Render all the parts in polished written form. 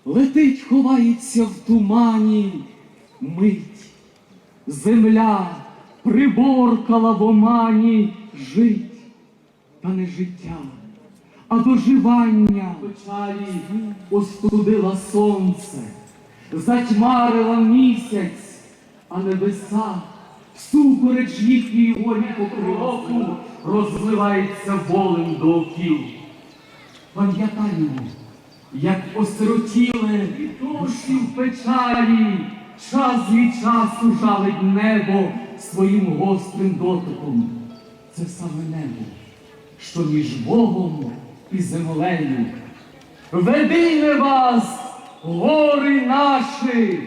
летить, ховається в тумані мить. Земля приборкала в омані жить, та не життя, а доживання. Печалі остудила сонце, затьмарила місяць, а небеса всупереч їхній волі покроку розливається болем до оків. Пам'ятаємо, як осиротіле душі в печалі, час від часу жалить небо своїм гострим дотиком. Це саме небо, що між Богом і землею. Ведиме вас, гори наші!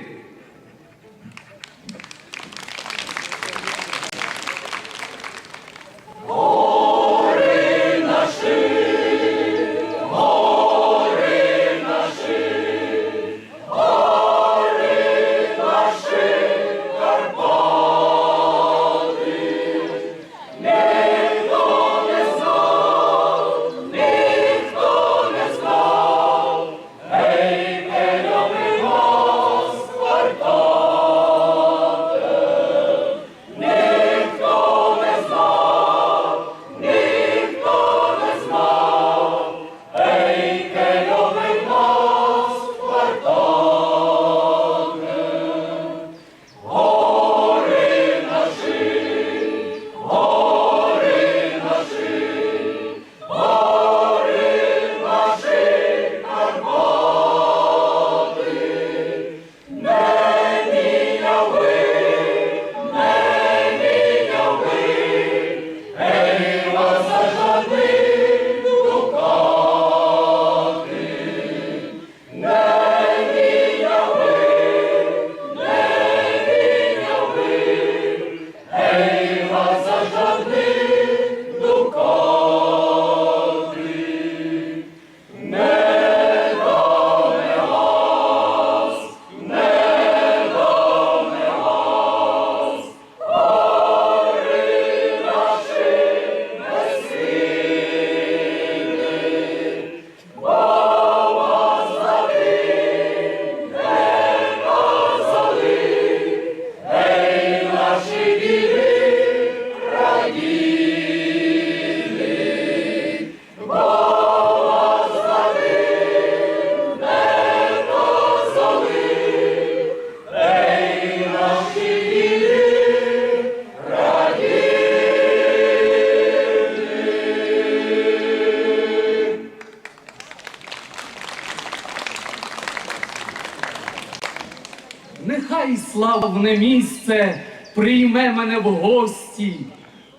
Нехай славне місце прийме мене в гості,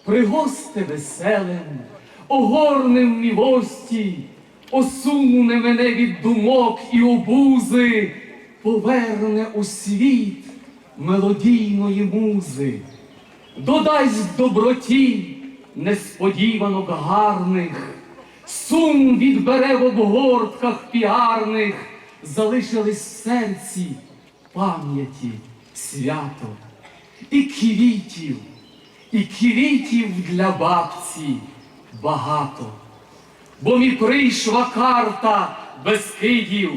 пригости веселим, огорне в мілості, осуне мене від думок і обузи, поверне у світ мелодійної музи, додасть в доброті несподіванок гарних, сум відбере в обгортках піарних, залишились в серці пам'яті свято. І квітів для бабці багато. Бо мі прийшла карта Бескидів,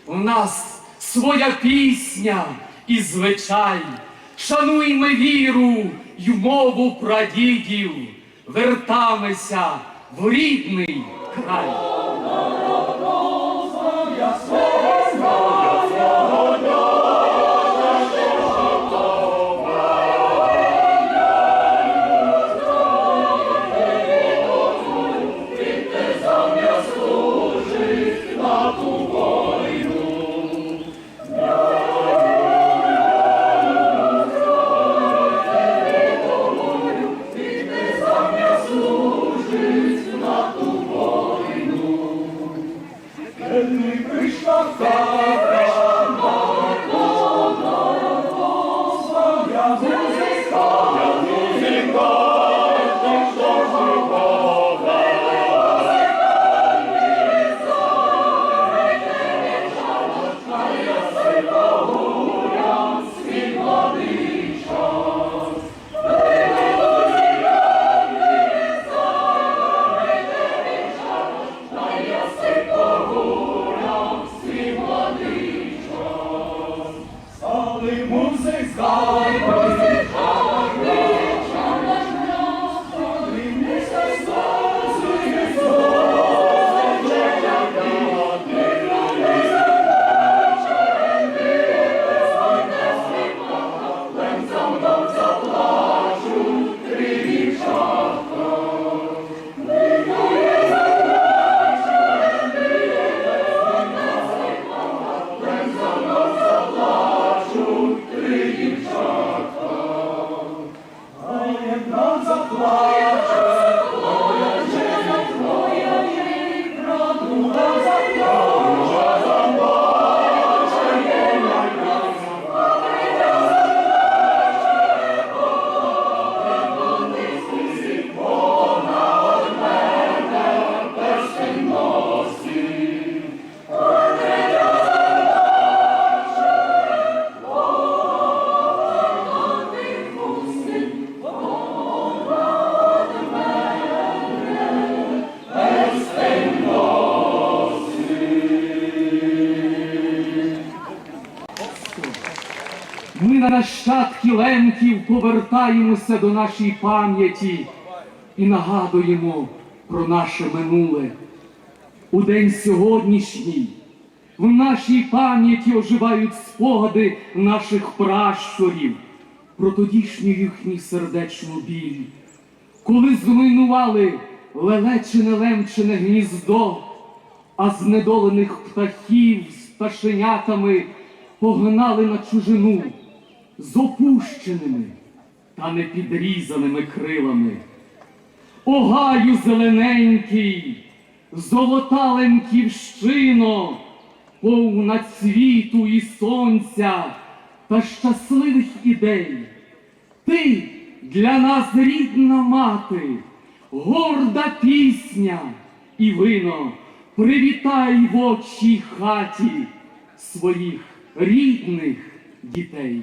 в нас своя пісня і звичай. Шануйме віру й мову прадідів, вертамеся в рідний край. Свій Ми на нащадки лемків повертаємося до нашої пам'яті і нагадуємо про наше минуле. У день сьогоднішній в нашій пам'яті оживають спогади наших пращурів про тодішню їхню сердечну біль, коли зруйнували лелечене-лемчене гніздо, а знедолених птахів з пташенятами погнали на чужину з опущеними та непідрізаними крилами. О гаю зелененький, золота лемківщино, повна цвіту і сонця та щасливих ідей. Ти для нас рідна мати, горда пісня і вино. Привітай в очій хаті своїх рідних дітей.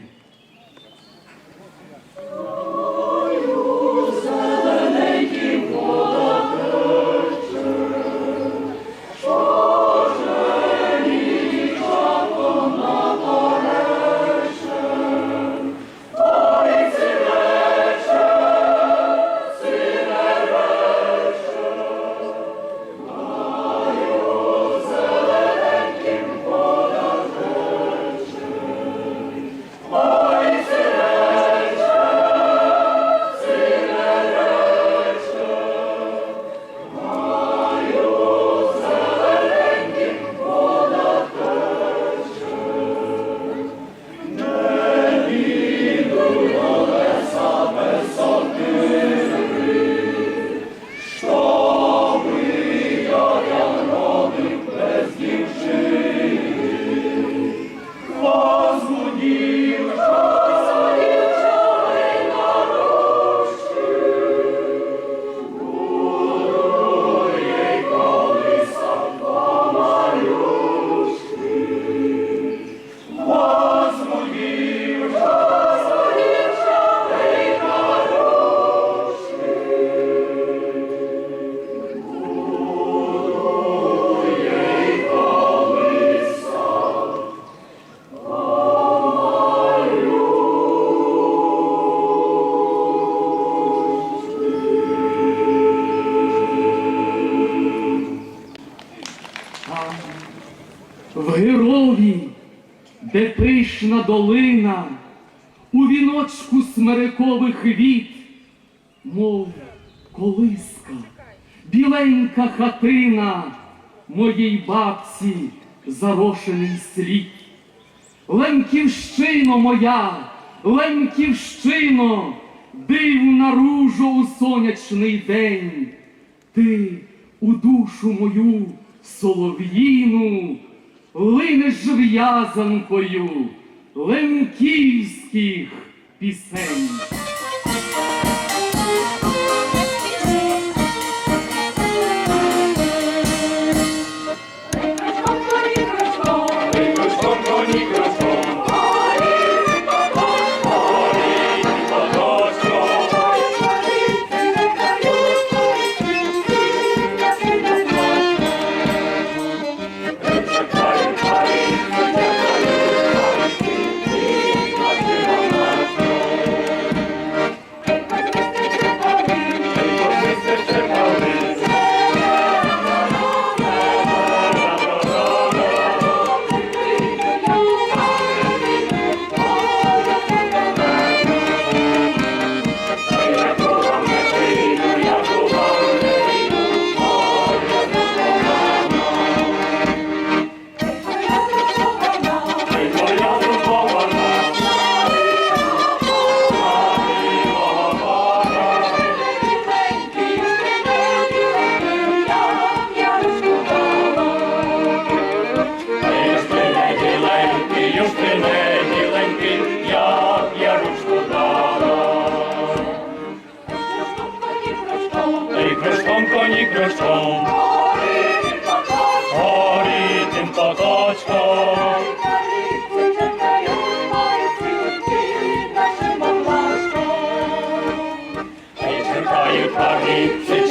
В Герові, де пишна долина, у віночку смерекових віт, мов колиска, біленька хатина моїй бабці зарошений слід. Лемківщино моя, Лемківщино, дивна ружо у сонячний день, ти у душу мою солов'їну линеш в'язанкою лемківських пісень.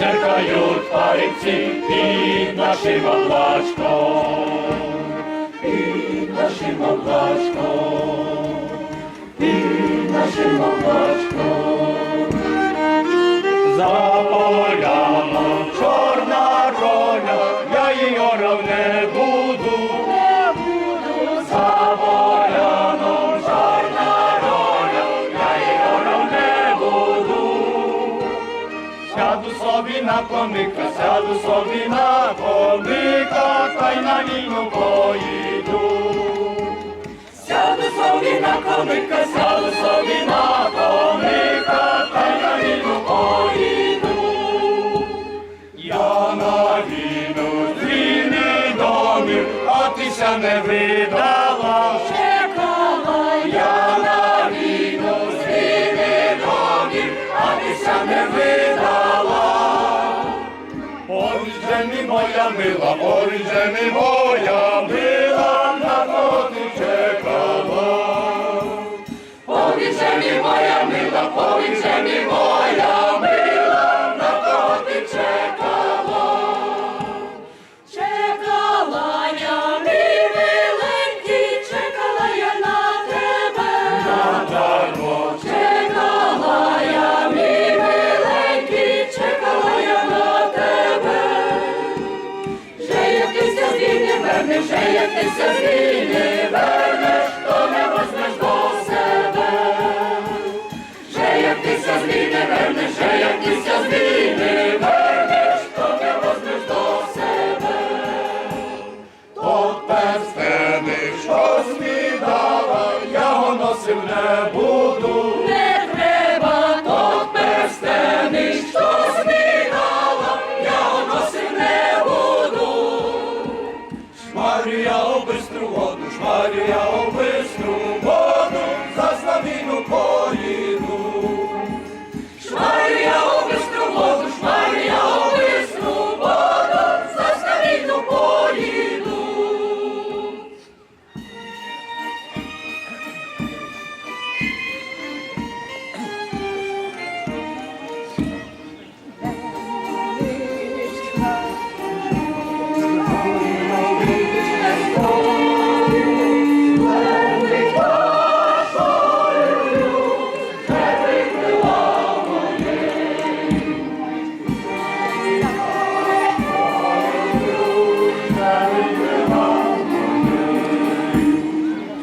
Черкають париці під нашим облачком, під нашим облачком. під нашим облачком. За поляном чорна роля, я її орав не буду. За поляном чорна роля, я її орав не буду. Сяду собі на коника, сяду собі на коника, та й на війну поїду. Сяду собі на коника, сяду собі на коника, та й на війну поїду. Я на війну з війни домів, а ти ся не видала. Чекала я на війну з війни домів, а ти ся не видала. Поруч же ми моя мила, поруч же ми моя мила, на кого ти чекала. Поруч же ми моя мила, поруч же ми моя мила, на кого ти чекала. Чекала я, мій миленький, чекала я на тебе. Надармо Чекала я, мій миленький, чекала я на тебе. Вже як ти ся з війни вернеш, вже як ти ся з війни вернеш, то не возьмеш до себе. Вже як ти ся з війни вернеш, вже як ти ся з війни вернеш, то не возьмеш до себе. От перстени, що смідала, я го носив не буду. Не треба тот перстений, що змінала, я носив не буду. Шмарю я у бистру воду, шмарю я у бистру воду, за славіну поїду. Шмарю я у бистру воду, шмарю я у бистру воду, за старину поїду.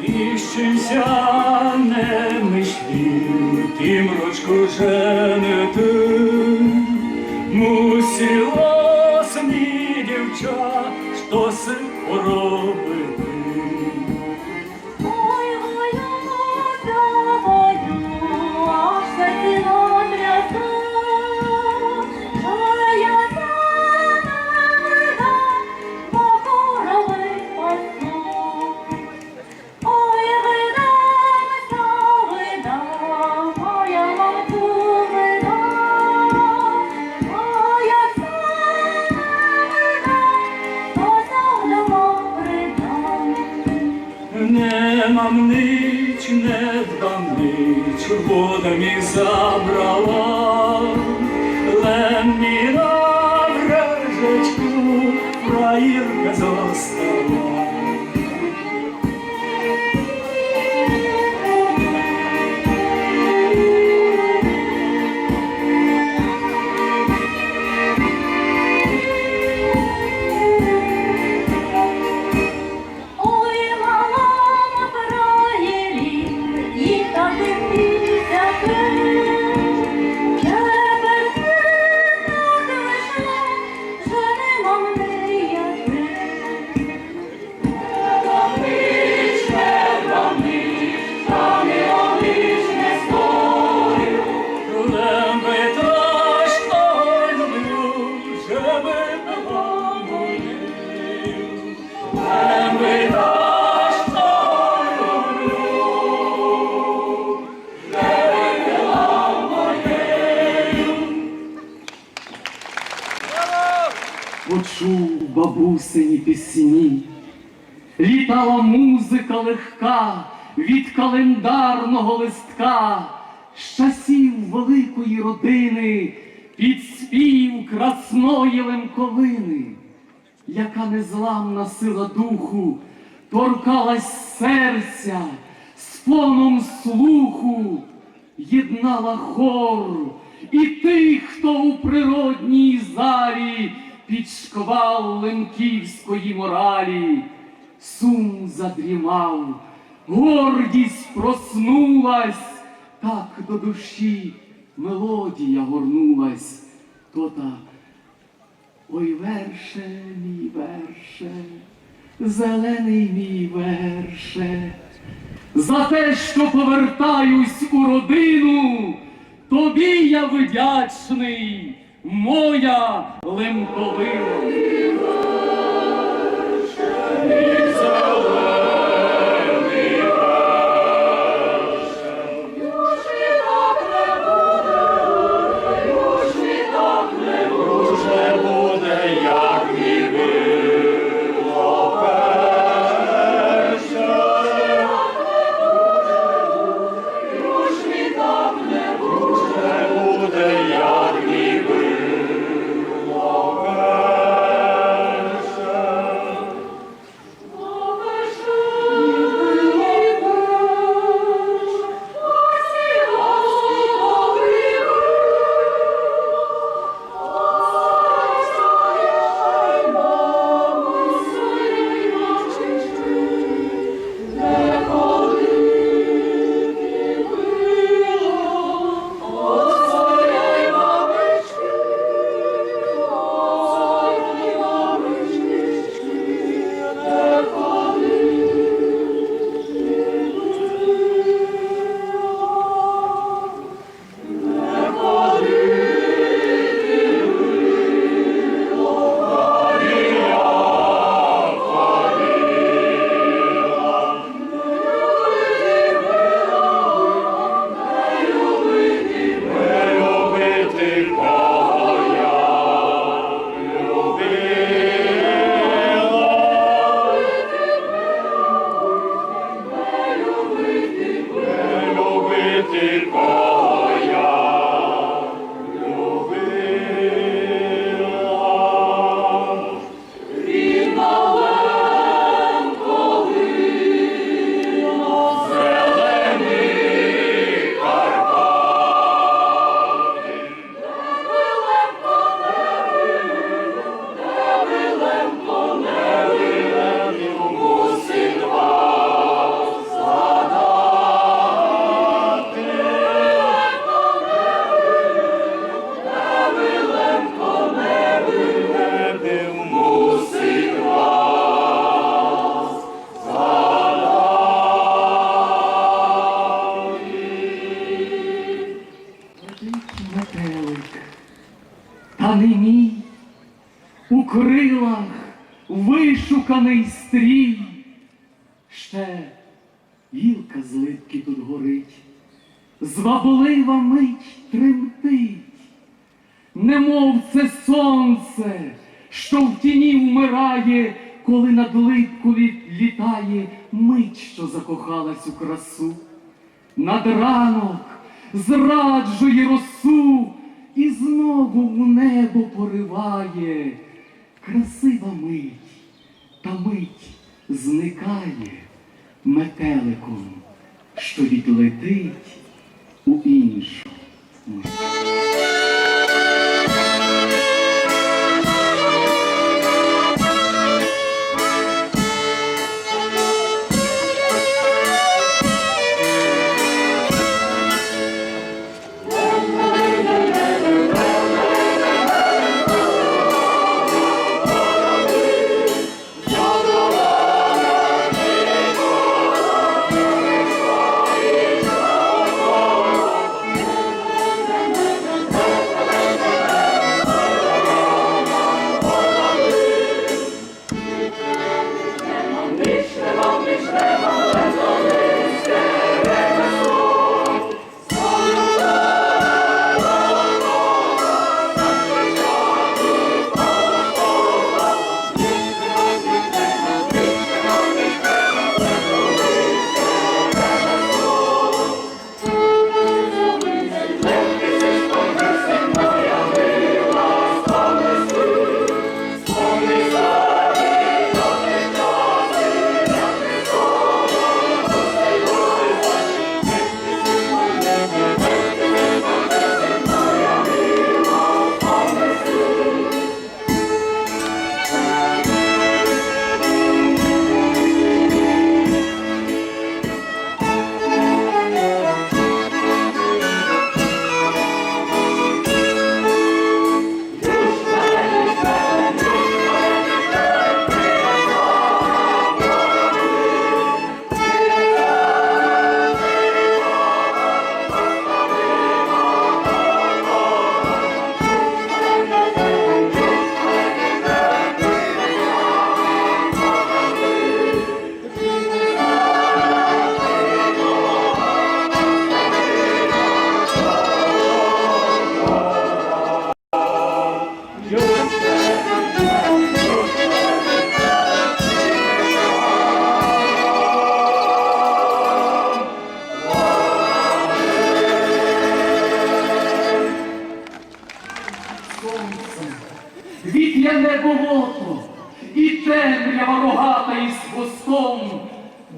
Іщися не мишлі, тим ручку женити, мусила сні дівча, що си поробити. Ой, моя мою, аж закинула трясу, що я занавида, бо корови пасу. Ой, видався, вида, моя мату вида, моя занавида, то завдома придам. Не мам нич, не дбам нич, вода мій забрала, лен мій на врежечку, фраїрка зостала. Ой, мама на краєрі, і та дивіться ти, тепер ти так лише, вже не мамний ти. Лен би та, що люблю, żeby była moєю. Лен би та, що люблю, żeby była моєю. Почув бабусині пісні, літала музика легка від календарного листка, з часів великої родини, під спів красної лемковини, яка незламна сила духу торкалась серця, з фоном слуху єднала хор і тих, хто у природній залі під шквал ленківської моралі. Сум задрімав, гордість проснулась, так до душі мелодія горнулась. То-та: ой, верше, мій верше, зелений мій верше, за те, що повертаюсь у родину, тобі я вдячний, моя Лемковина. Та не мій, у крилах вишуканий стрій, ще гілка з липки тут горить, зваблива мить тремтить, немов це сонце, що в тіні вмирає, коли над липкою літає мить, що закохалась у красу. Над ранок зраджує росу і знову в небо пориває. Красива мить, та мить зникає метеликом, що відлетить у іншу мить.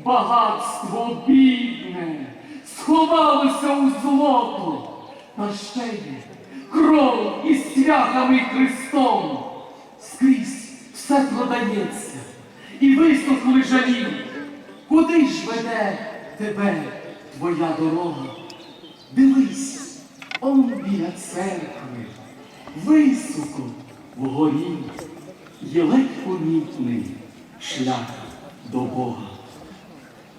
багатство бідне сховалося у злото, та ще є кров із цвяхами й хрестом. Скрізь все продається, і висохли жалі. Куди ж веде тебе твоя дорога? Дивись, он біля церкви, високо вгорі, є ледь помітний шлях до Бога.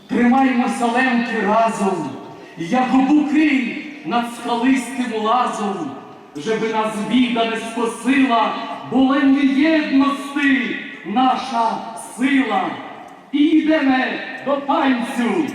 Тримаймося, лемки, разом, як буки над скалистим лазом, щоби нас біда не скосила, бо лень єдності наша сила. І йдемо до танцю.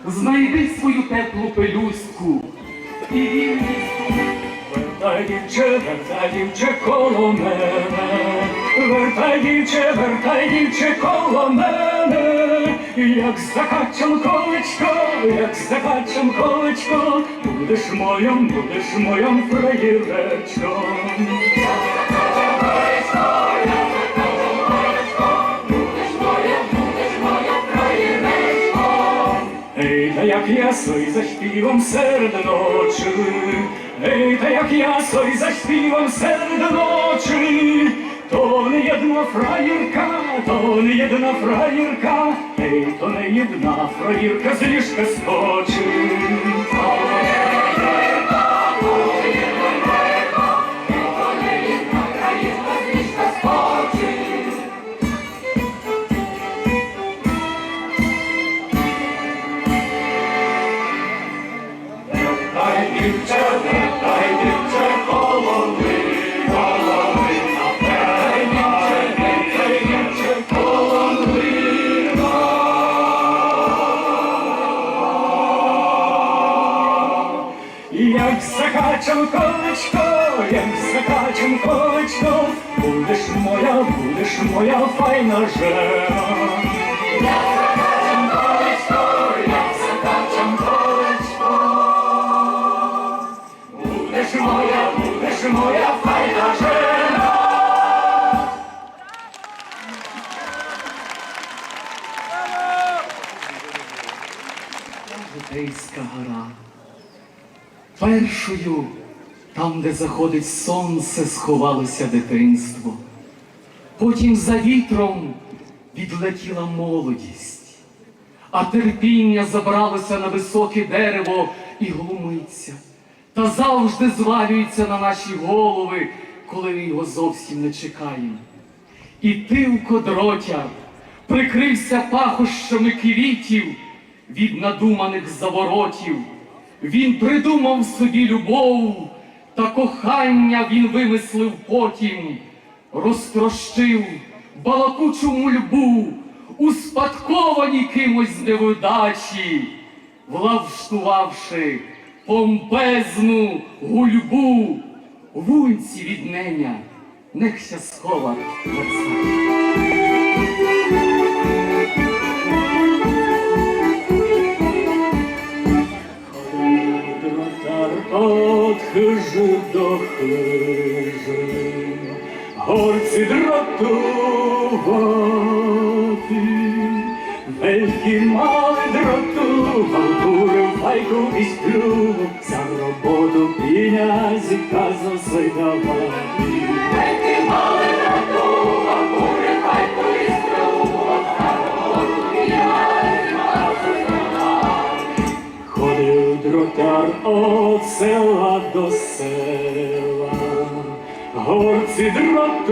Знайди свою теплу пелюстку і вільність. Вертай, дівче, коло мене, вертай, дівче, коло мене, як закачем колечко, як закачем колечко, будеш моєм фраєречком. Ей, та як я сой заспівам серед ночі, ей, та як я сой заспівам серед ночі, то не єдна фраєрка, то не єдна фраєрка, ей, то не єдна фраєрка з ліжка скочить. Як закачем колечко, як закачем колечко, будеш моя файна жена. Як закачем колечко, як закачем колечко, будеш моя файна жена. Житейська гора. Першою, там, де заходить сонце, сховалося дитинство. Потім за вітром відлетіла молодість, а терпіння забралося на високе дерево і глумиться, та завжди звалюється на наші голови, коли ми його зовсім не чекаємо. І тилко дротя прикрився пахощами квітів від надуманих заворотів. Він придумав собі любов, та кохання він вимислив потім, розтрощив балакучу мульбу, успадковані кимось з невдачі, влаштувавши помпезну гульбу, вунці від неня нехся схова версачі. От хижи до хижи, горці дратувати, вельки мали дратував, курив файку і сплював, за роботу князі казав зайдавати. Вельки мали дратував, курив файку і сплював, за роботу князі казав зайдавати. Ходив дротяр от села до села, горці дратувати,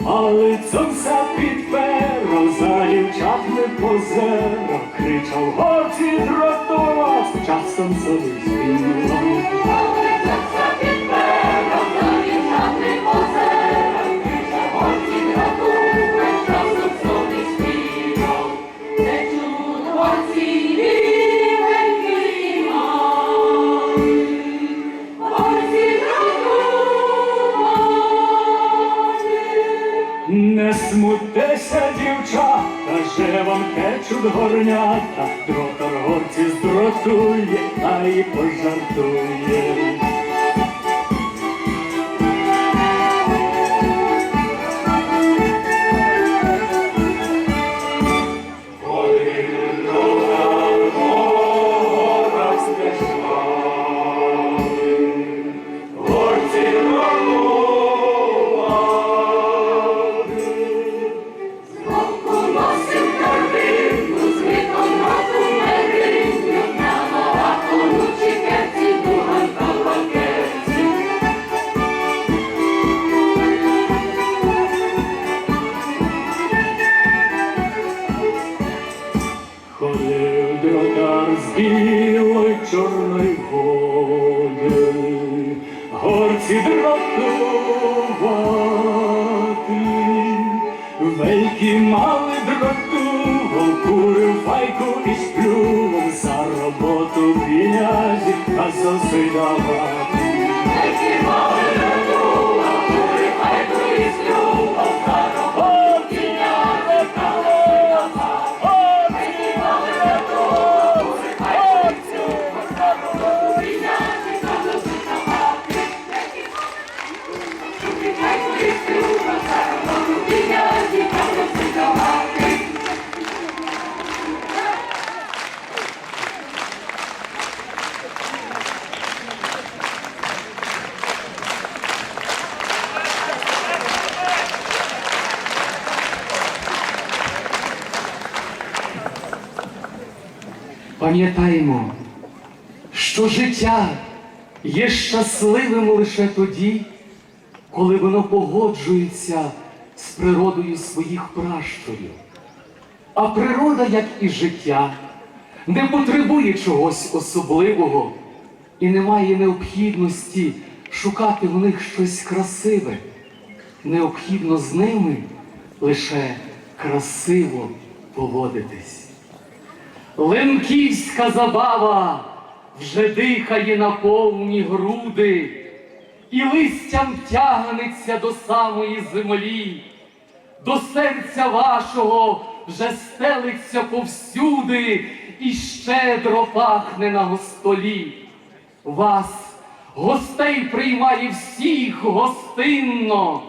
палицом вся підперо, за дівчатами позеро, кричав горці дратувати, часом собі співав. Палицом вся підперо, за дівчатами позеро, кричав горці дратувати, часом собі співав. Не смутеся, дівчата, же вам течуть горнята, дротар горці здротує, а й пожартує. Ходив дротар з білої чорної води, горці дратувати, вельки мали дратував, курив файку і сплював, за роботу князі казав зайдавати. Вельки мали дратував, курив файку і сплював, за роботу Пам'ятаємо, що життя є щасливим лише тоді, коли воно погоджується з природою своїх пращурів. А природа, як і життя, не потребує чогось особливого і не має необхідності шукати в них щось красиве. Необхідно з ними лише красиво поводитись. Ленківська забава вже дихає на повні груди, і листям тягнеться до самої землі, до серця вашого вже стелиться повсюди і щедро пахне на гостолі. Вас, гостей, приймає всіх гостинно,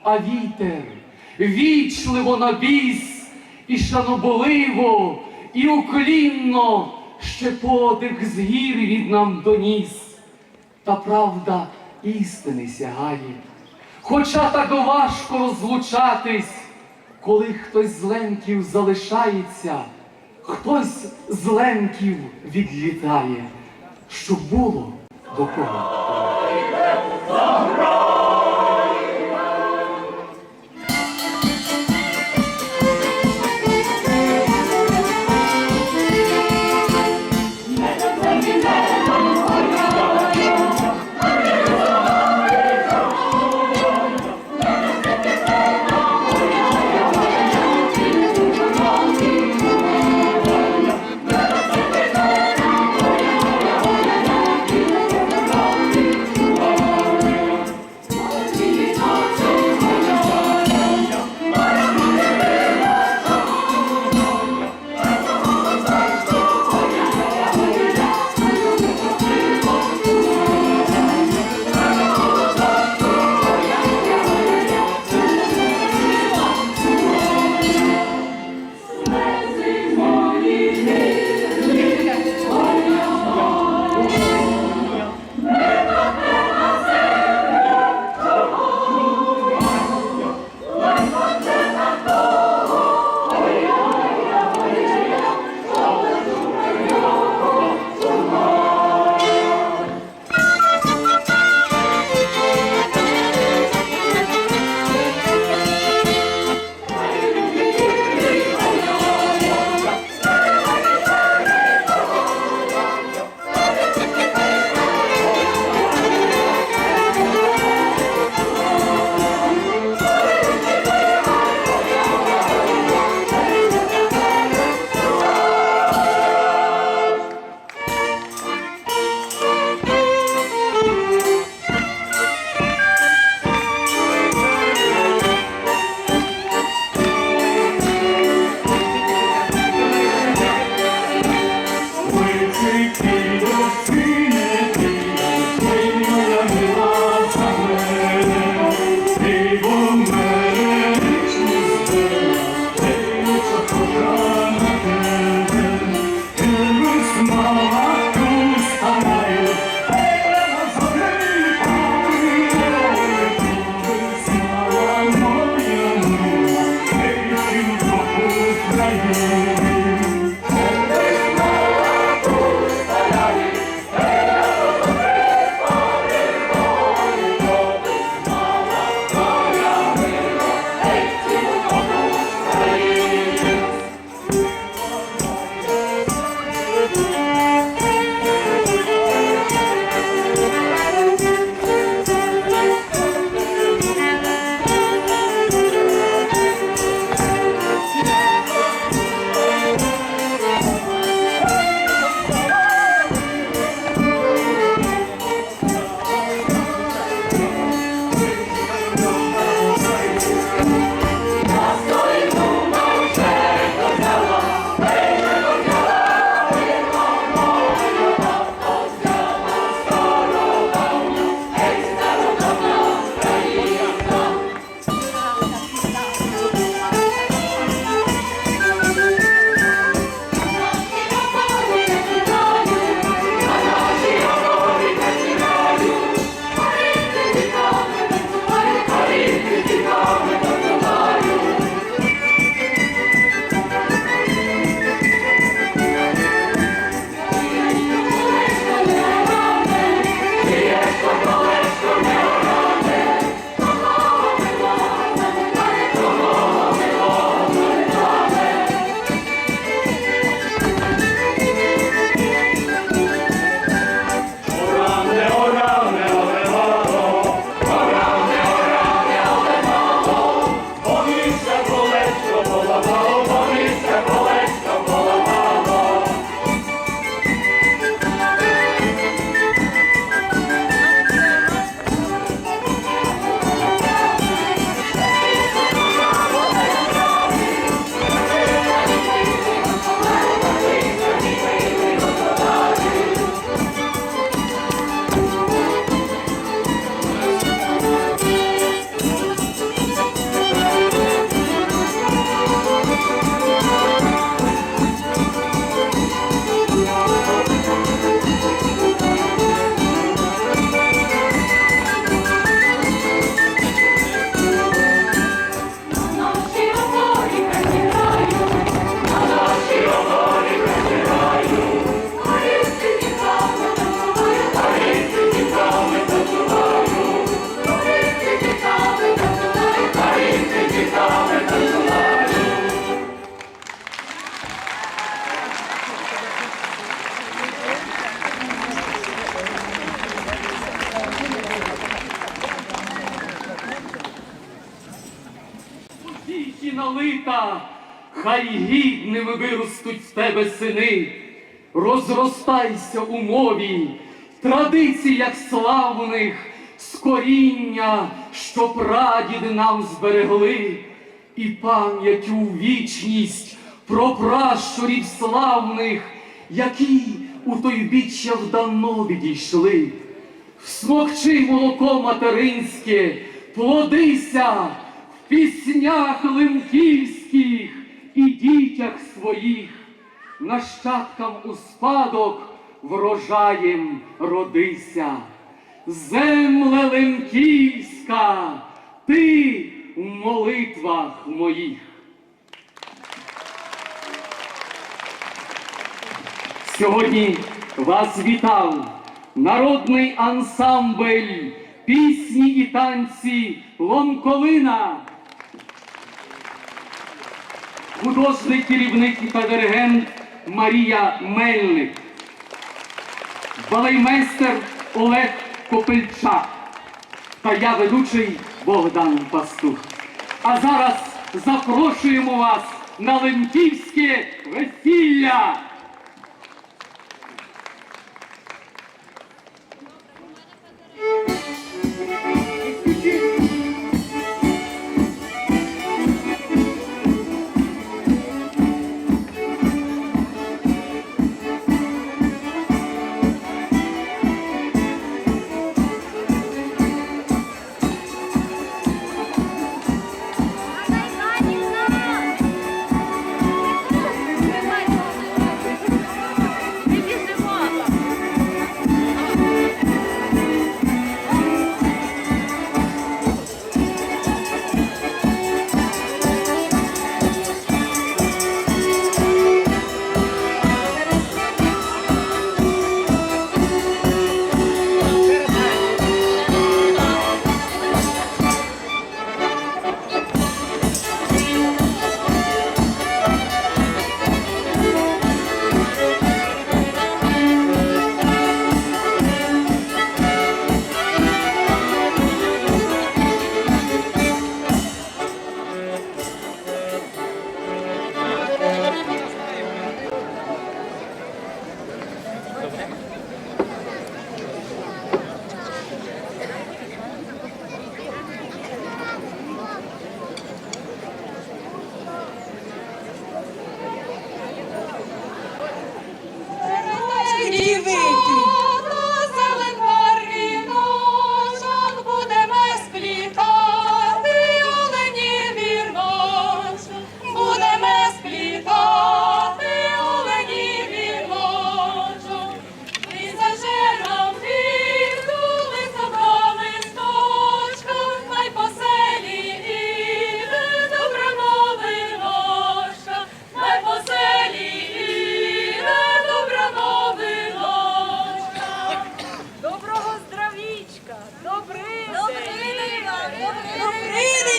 а вітер вічливо навіс і шанобливо, і уклінно ще подих з гір від нам доніс. Та правда істини сягає, хоча так важко розлучатись, коли хтось з ленків залишається, хтось з ленків відлітає, щоб було до кого. батька, хай гідними виростуть в тебе сини. Розростайся у мові, традиціях славних, з коріння, що прадіди нам зберегли, і пам'ять у вічність про пращурів славних, які у той біччя вдавно відійшли. Всмокчи молоко материнське, плодися в піснях лемківських і дітях своїх, нащадкам у спадок врожаєм родися. Земле лемківська, ти в молитвах моїх. Сьогодні вас вітав народний ансамбль пісні і танці «Ломковина». Художній керівник та диригент Марія Мельник, балеймейстер Олег Копильчак та я, ведучий Богдан Пастух. А зараз запрошуємо вас на лемківське весілля.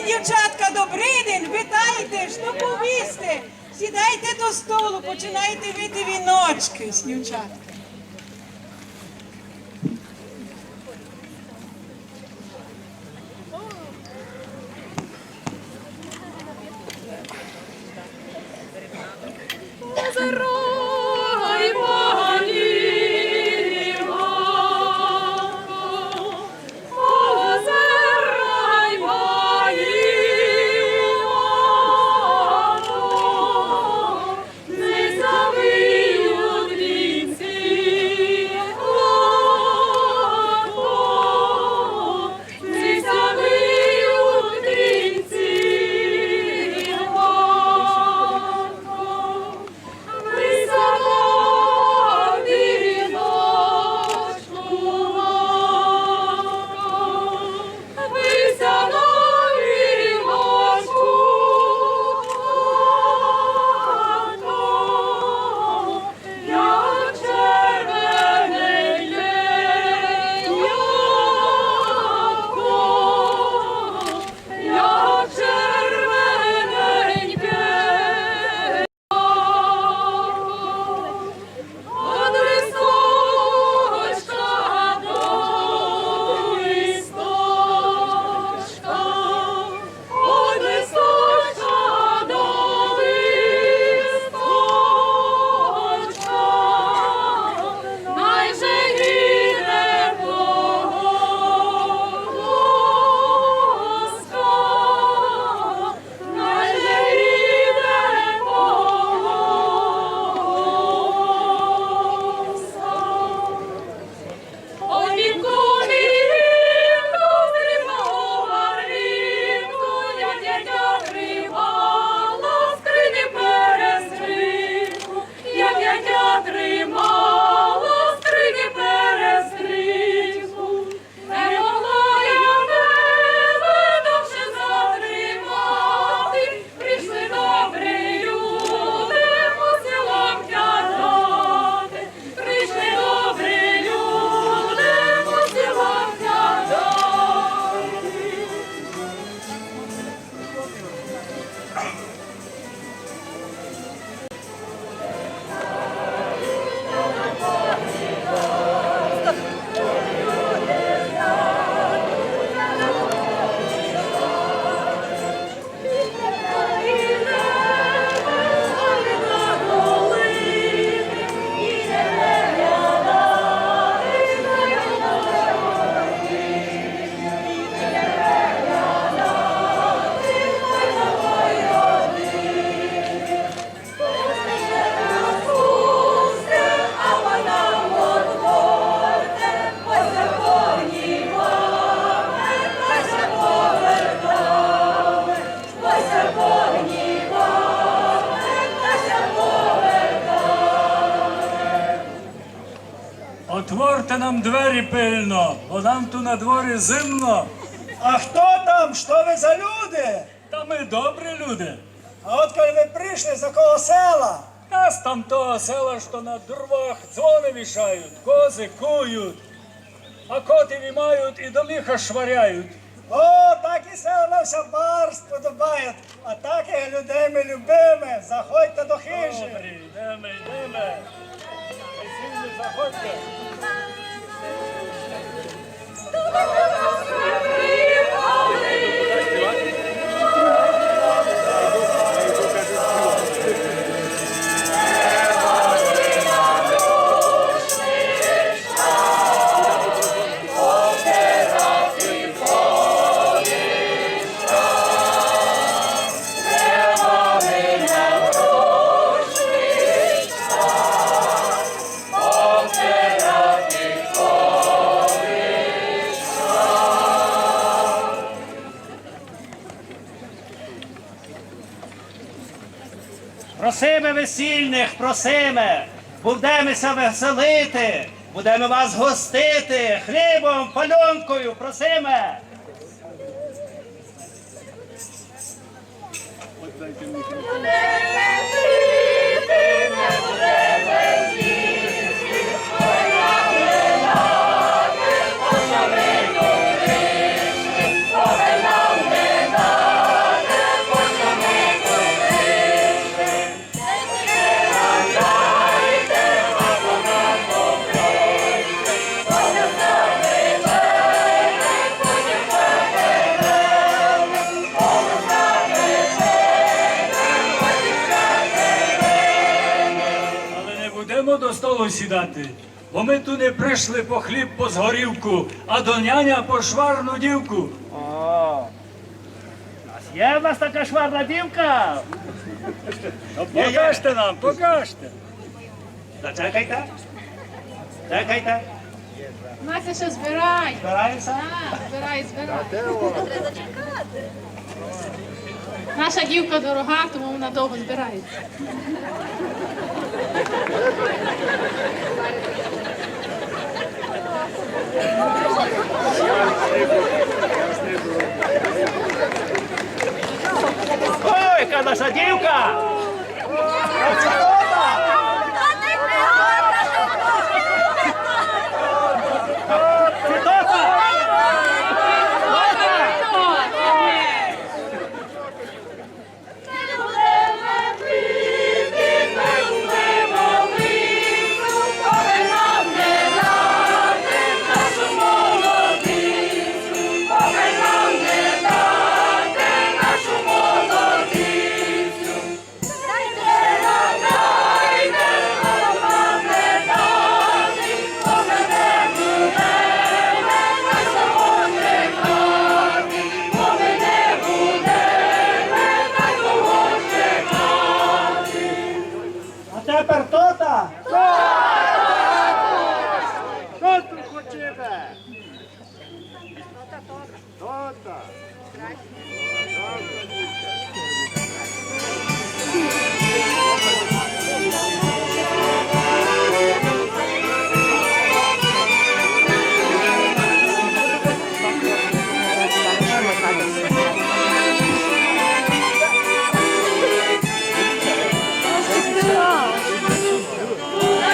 Дівчатка, добрий день, вітайте, що повісти. Сідайте до столу, починайте вити віночки, дівчатка. Вінці Отворте нам двері пильно, бо нам тут на дворі зимно. А хто там? Що ви за люди? Та ми добрі люди. А от коли ви прийшли, з якого села? Нас там того села, що на дровах дзвони вішають, кози кують, а котиві мають і до міха шваряють. О, так і села нам вся барст подобає. А так і людей ми любимо. Заходьте до хижі. Добрі, йдемо, йдемо. Весільні, заходьте. Просиме весільних, просиме, будемося веселити, будемо вас гостити хлібом, пальонкою, просиме. До столу сідати, бо ми тут не прийшли по хліб, по згорівку, а до няня по шварну дівку. О, є в нас така шварна дівка? Покажте нам, покажте. Чекайте, чекайте, Мася, що збирай? збираємося. Збирай. Наша дівка дорога, тому вона довго збирається. Ой, яка наша дівка! Тепер тота? Що тут хочете? Тота. Thank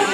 you.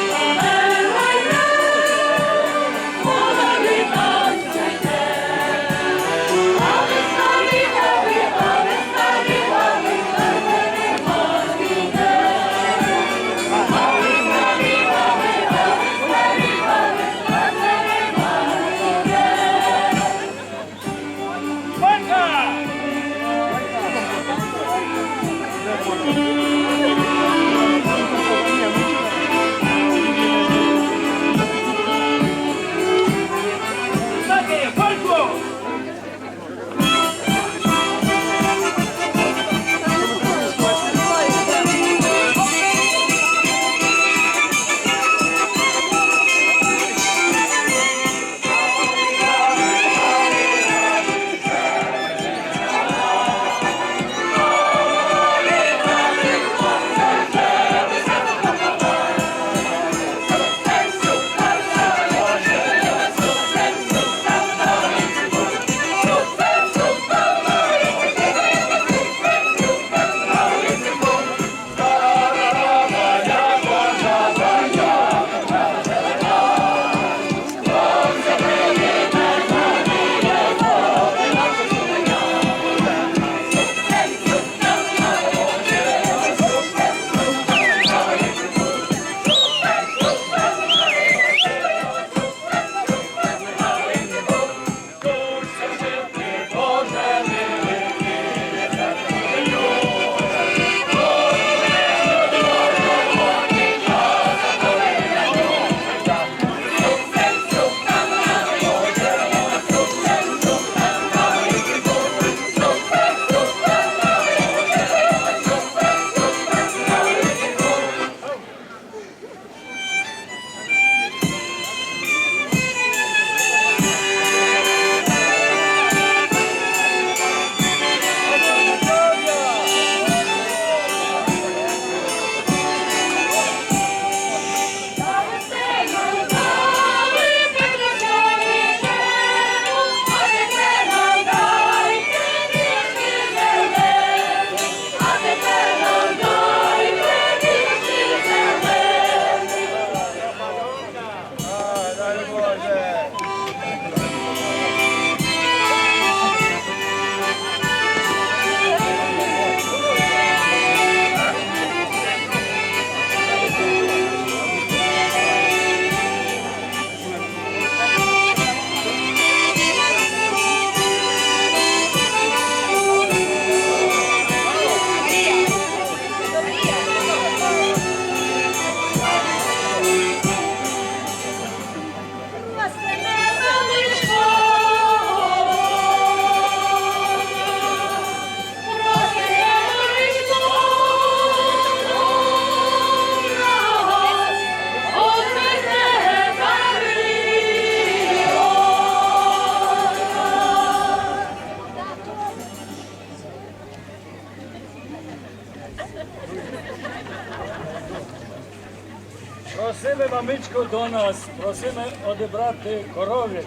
Просили мамичку до нас, просили одібрати корові.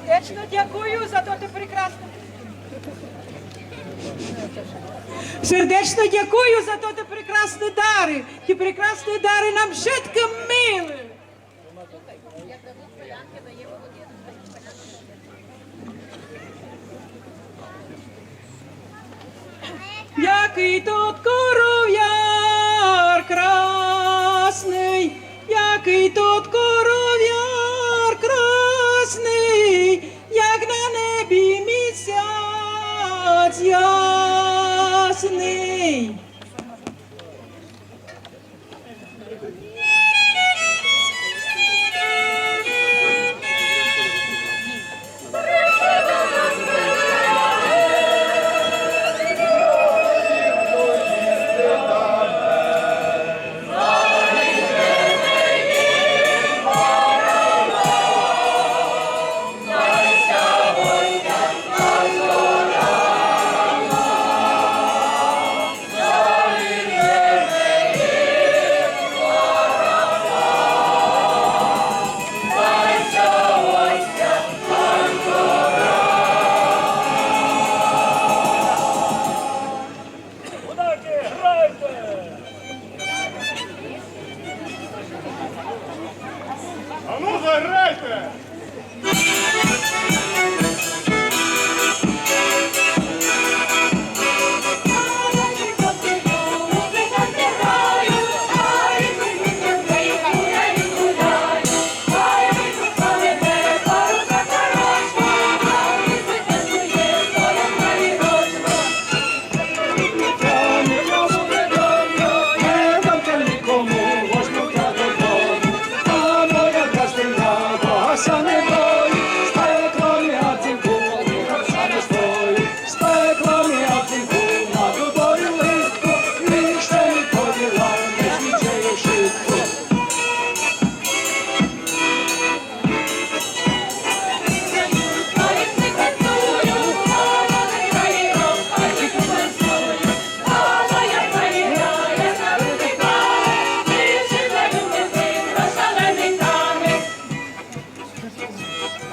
Вдячно дякую за то ти прекрасне. Сердечно дякую за то ти прекрасні дари. Ті прекрасні дари нам житким мили. Який тут коров'яр красний, який тут коров'яр красний, як на небі місяць ясний. Гудаки, грайте! А ну заграйте!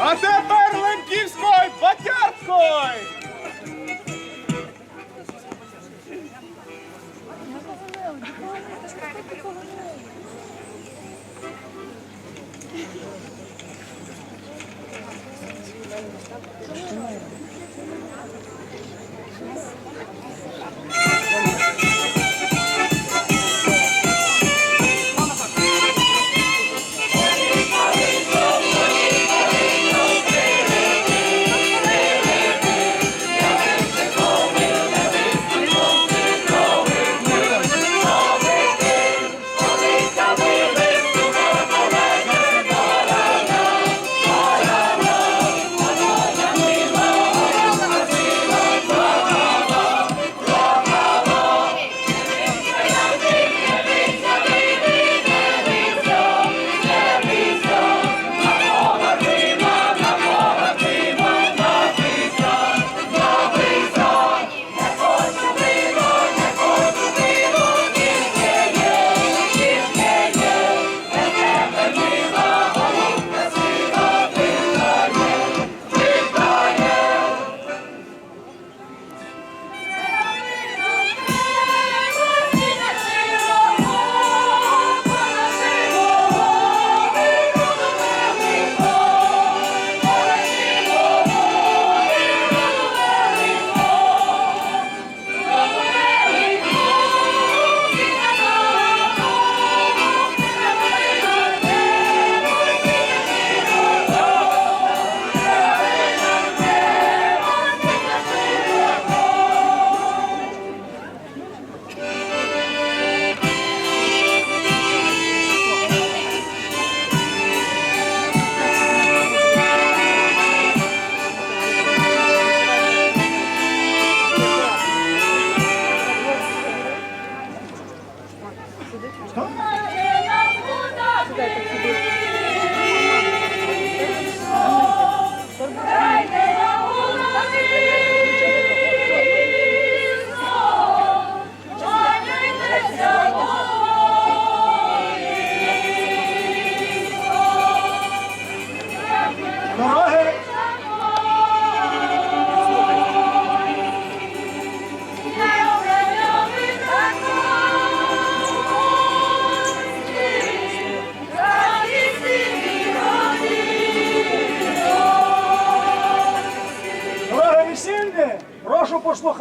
А тепер Лемківською Батярською!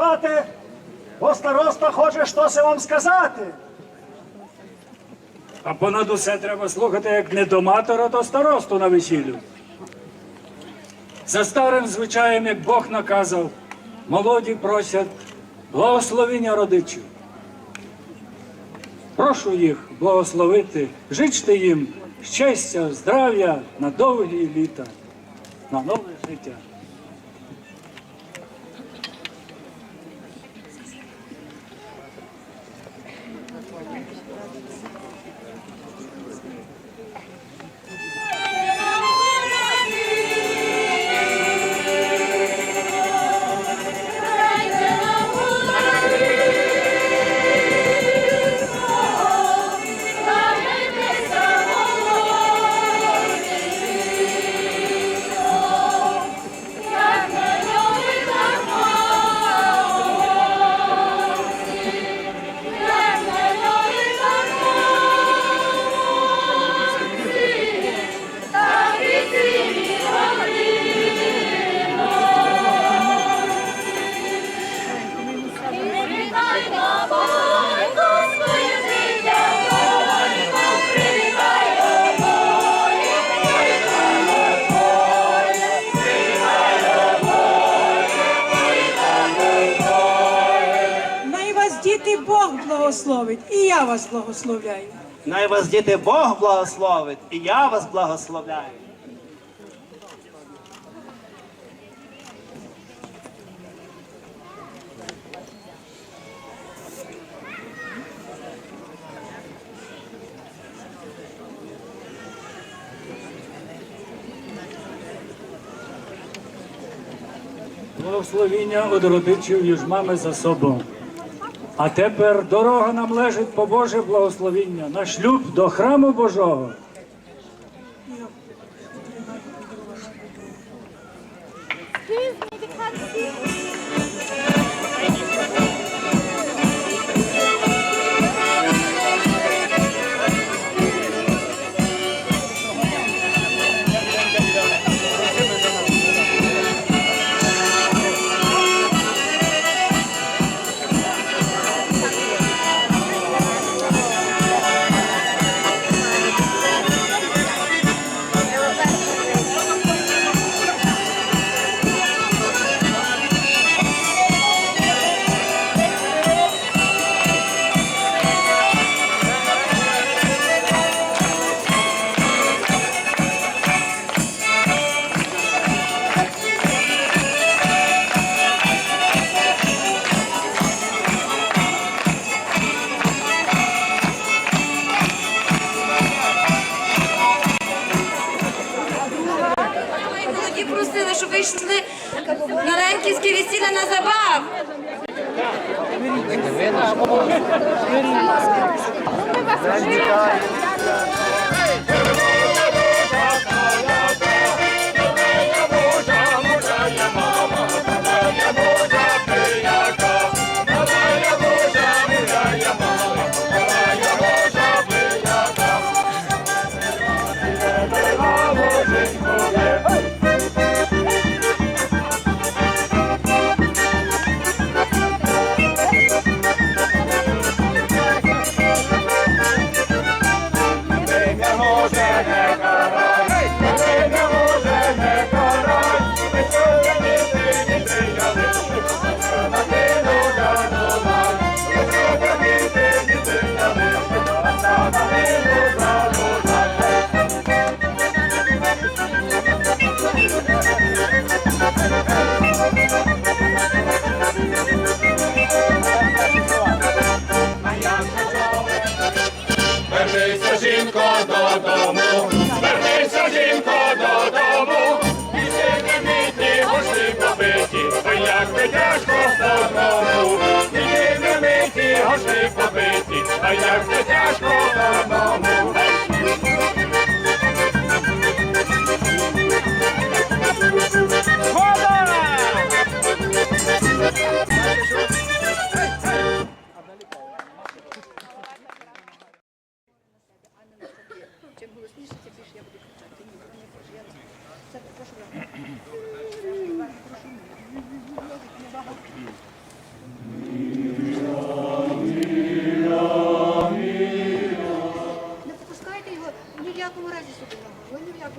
мовчати, бо староста хоче щось вам сказати. А понад усе треба слухати, як не доматора, то старосту на весіллю. За старим звичаєм, як Бог наказав, молоді просять благословення родичів. Прошу їх благословити, жичте їм щастя, здрав'я на довгі літа, на нове життя. Діти Бог благословить, і я вас благословляю. Най вас, діти, Бог благословить, і я вас благословляю. Благословіння од родичів южмами за собою. А тепер дорога нам лежить по Боже благословіння на шлюб до храму Божого. Просили, щоб ви йшли на Ленківське весілля на забав. Вернися, жінко, додому, вернися, жінко, додому, і ти митні гоші побиті, ой, як би тяжко одному, і ти митні гоші побиті, ой, як би тяжко одному.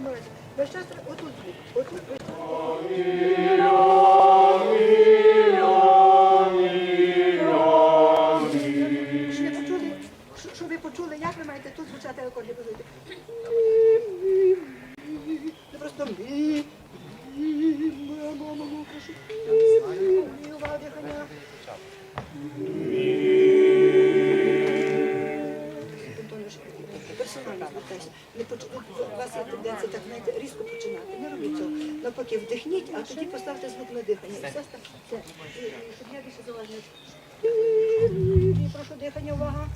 молодець. Весь час отут звук, отут. Щоб ви почули, як ви маєте тут звучати акорди позити. Не просто мі. Мамо, прошу. Увага, дихання. Персонально звертайся. У вас є тенденція так, знаєте, різко починати. Не робіть цього. Навпаки, вдихніть, а тоді поставте звук на дихання. І все стане. Щоб я більше залежність. Прошу дихання, увага.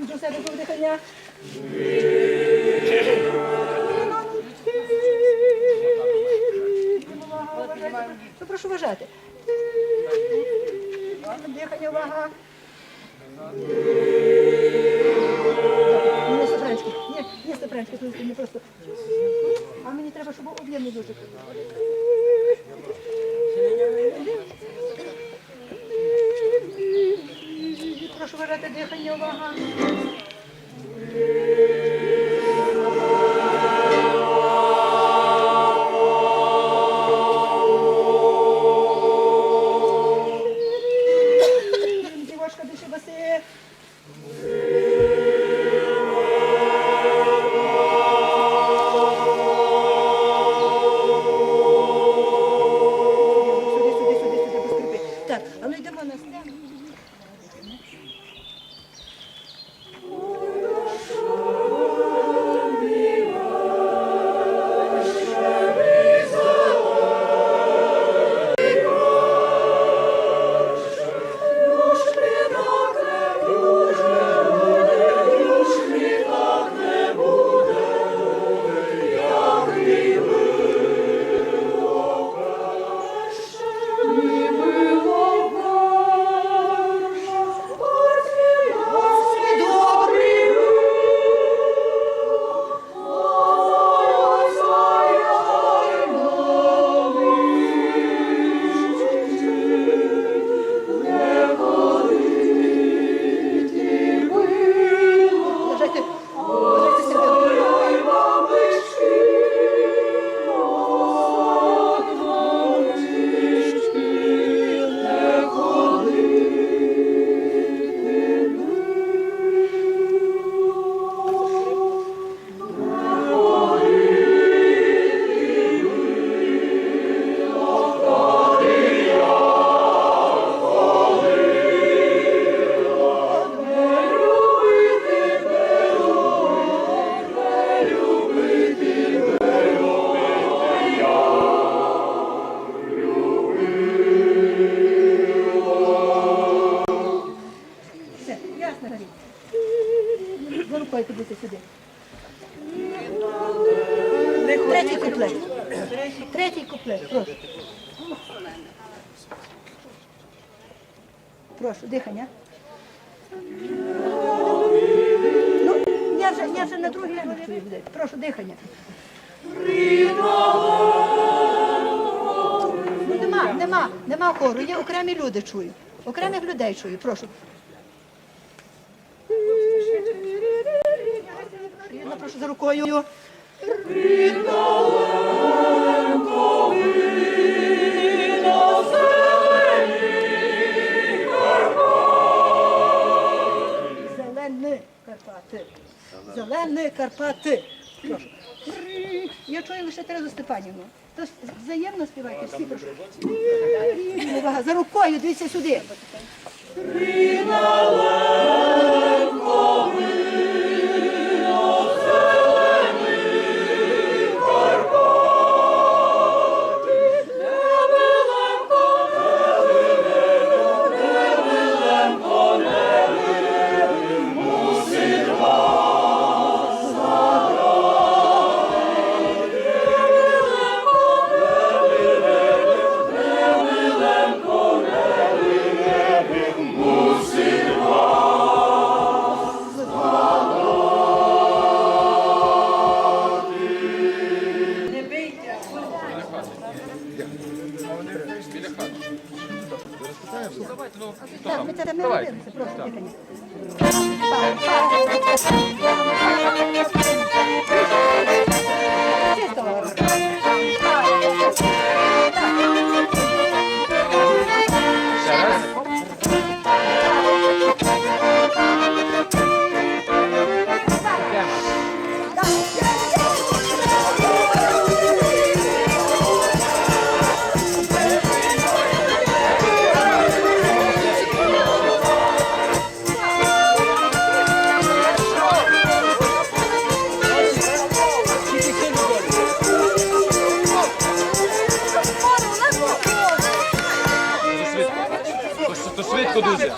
До себе дихання. Прошу вважати. Дихання, увага. Не Сопранський. Ні, Сопранський, тут не просто. А мені треба, щоб був об'ємний дуже. Прошу вважати дихання, увага. Дівочка, диши баси. Сюди, поскрипи. Так, а ну йдемо на сцену. За рукою підійти сюди. Третій куплет. Третій куплет, прошу. Прошу, дихання. Ну, я вже на другий ряд чую. Прошу, дихання. Ну, нема хору, є окремі люди чую. Окремих людей чую, прошу. Рідно, прошу, за рукою. Зелені Карпати. Зелені Карпати. Прошу. Я чую лише Терезу Степанівну. То взаємно співайте всі, прошу. Увага, за рукою, дивіться сюди. Мусить Так, ми це не робилися, просто дихання. Чисто, Лавра. То швидко дуже.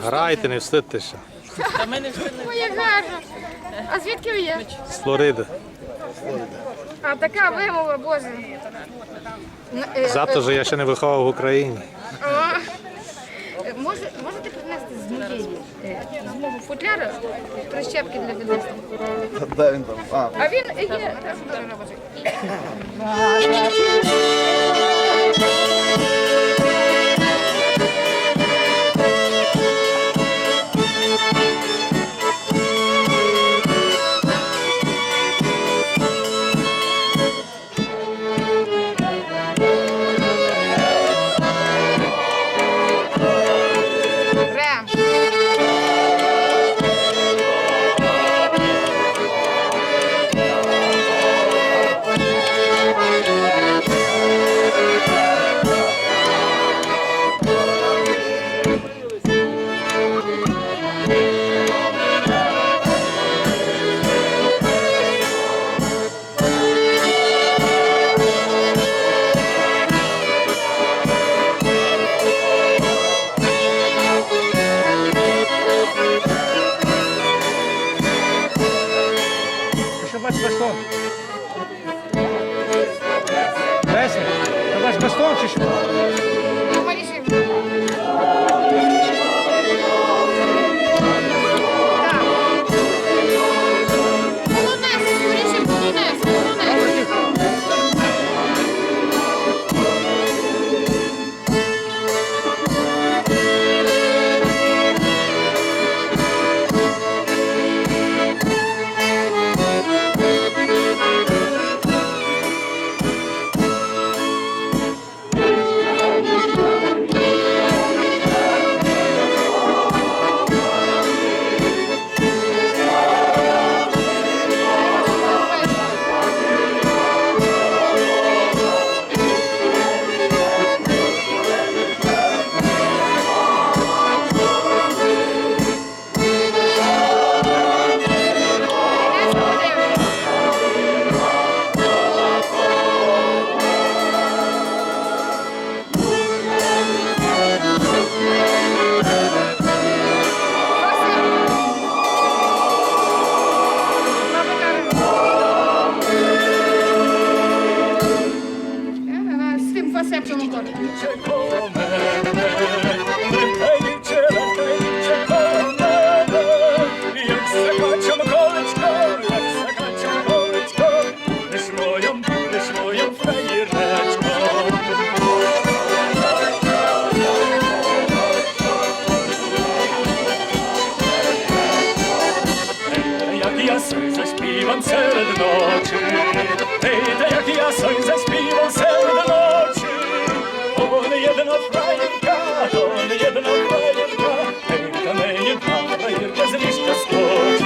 Грайте, не встидьтеся. Ой, як гарно. А звідки ви є? З Флориди. А така вимова, Боже. За те, що я ще не виховав в Україні. Можете принести з моєї, з мого футляра прищепки для віднесення? Де він там? А він є теж дуже робочий. Рем. Що бач бастон? Леся, ти бач бастон чи що? Маріші. Полонез, Маріші, полонез, полонез. З тим фасепом ходить. Як закачем колечко, лиш моєм фраєречко. Як я сой заспівам серед ночі, як я сой заспівам серед ночі, то не єдина фраєрка, то не єдина фраєрка, та не єдина фраєрка з ліжка скочить.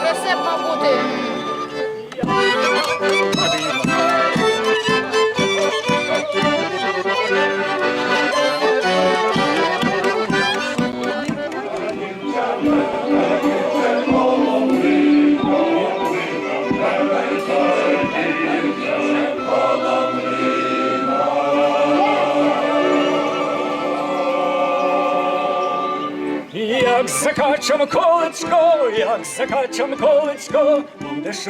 Фасеп мав бути. Як закачем колечко, як закачем колечко, будеш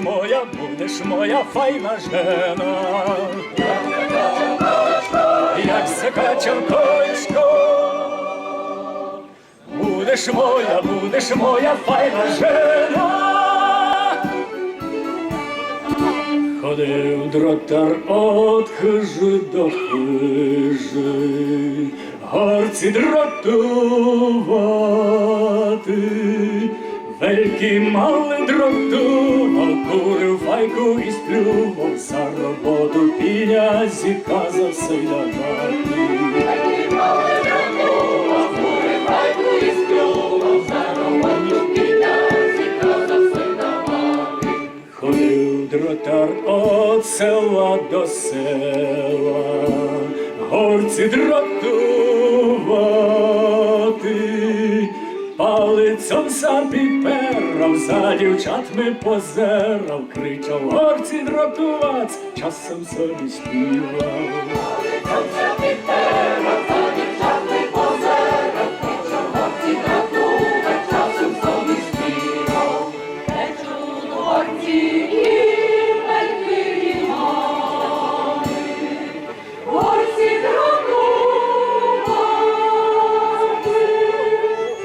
моя файна жена. Як закачем колечко, будеш моя файна жена. Ходив дротар от хижи до хижи, горці дратувати, Вельки мали дротував, курив файку і сплював, за роботу князі казався й давати. Ходив дротар от села до села, горці дратувати, палицом запіперав, за дівчатми позерав, кричав горці дратуваць, часом собі співав.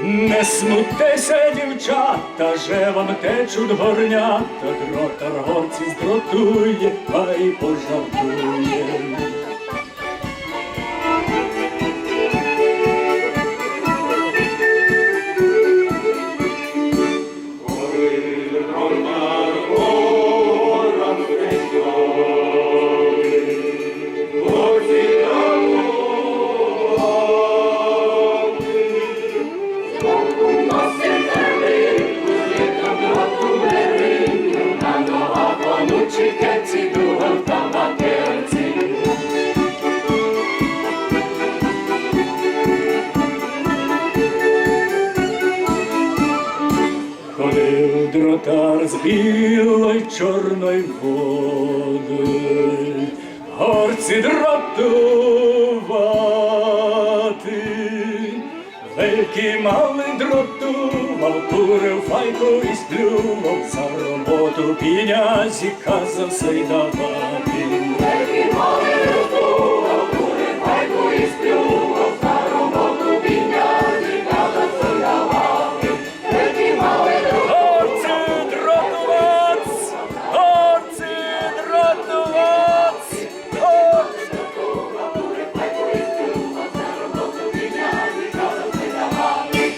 Не смутися, дівчата, же вам течуть горнята, дротар горці здротує, а й пожартує. Ходив дротар з білої чорної води, горці дратувати, вельки мали дротував, курив файку і сплював, за роботу князі казався й давати. Вельки мали дротував, курив файку і сплював, за роботу князі казався й давати. Вельки мали горці дратуваць, горці дратуваць, горці дратував, курив файку і сплював, за роботу князі казався й давати.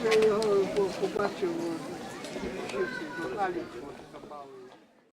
Я його побачив, що в журналі.